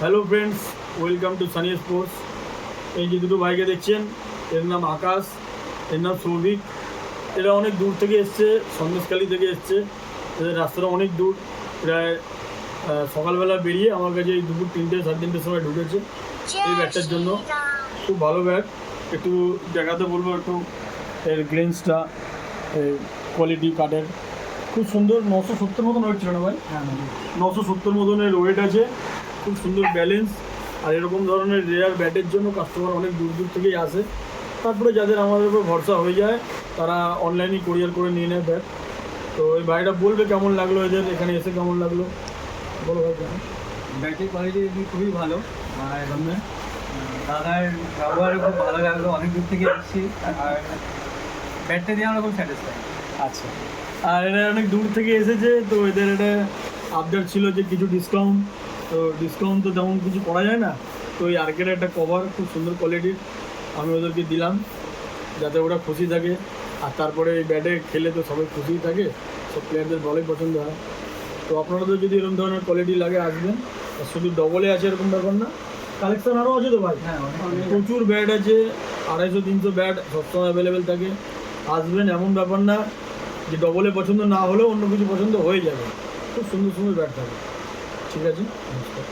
Hello friends, welcome to Sunny sports. এই যে দুটো বাইকে দেখছেন, এর নাম আকাশ, এর নাম সৌভিক। এরা অনেক দূর থেকে এসছে, সন্দেশখালি থেকে এসছে। এদের রাস্তাটা অনেক দূর, প্রায় সকালবেলা বেরিয়ে আমার কাছে এই দুপুর 3টে 3:30 সময় ঢুকেছে এই ব্যাগটার জন্য। খুব ভালো ব্যাগ, একটু দেখাতে বলবো একটু এর গ্লেন্সটা, কোয়ালিটি কাঠের খুব সুন্দর। 970 মতন ওয়েট ছিল না ভাই? হ্যাঁ, 970 মতনের ওয়েট আছে, খুব সুন্দর ব্যালেন্স। আর এরকম ধরনের রেয়ার ব্যাটের জন্য কাস্টমার অনেক দূর দূর থেকেই আসে। তারপরে যাদের আমাদের উপর ভরসা হয়ে যায় তারা অনলাইনে কোরিয়ার করে নিয়ে নেয় ব্যাট। তো এই ভাইটা বলবে কেমন লাগলো, এদের এখানে এসে কেমন লাগলো বলো ভাই। কেমন ব্যাটারি কোয়ালিটি খুবই ভালো। আর দাদার ব্যবহারে খুব ভালো লাগলো, অনেক দূর থেকে এসেছি। আর ব্যাটটা দিয়ে আমরা খুব স্যাটিসফাই। আচ্ছা, আর এরা অনেক দূর থেকে এসেছে, তো এদের এটা আবদার ছিল যে কিছু ডিসকাউন্ট। তো ডিসকাউন্ট তো তেমন কিছু করা যায় না। তো এই আর্কের একটা কভার খুব সুন্দর কোয়ালিটির আমি ওদেরকে দিলাম, যাতে ওরা খুশি থাকে। আর তারপরে এই ব্যাটে খেলে তো সবাই খুশিই থাকে, সব প্লেয়ারদের বলেই পছন্দ হয়। তো আপনাদের যদি এরকম ধরনের কোয়ালিটি লাগে আসবেন। আর শুধু ডবলে আছে এরকম ব্যাপার না, কালেকশন আরও আছে তো ভাই। হ্যাঁ, প্রচুর ব্যাট আছে, 250-300 ব্যাট সবসময় অ্যাভেলেবেল থাকে। আসবেন, এমন ব্যাপার না যে ডবলে পছন্দ না হলেও অন্য কিছু পছন্দ হয়ে যাবে। খুব সুন্দর সুন্দর ব্যাট থাকে। ঠিক আছে, নমস্কার।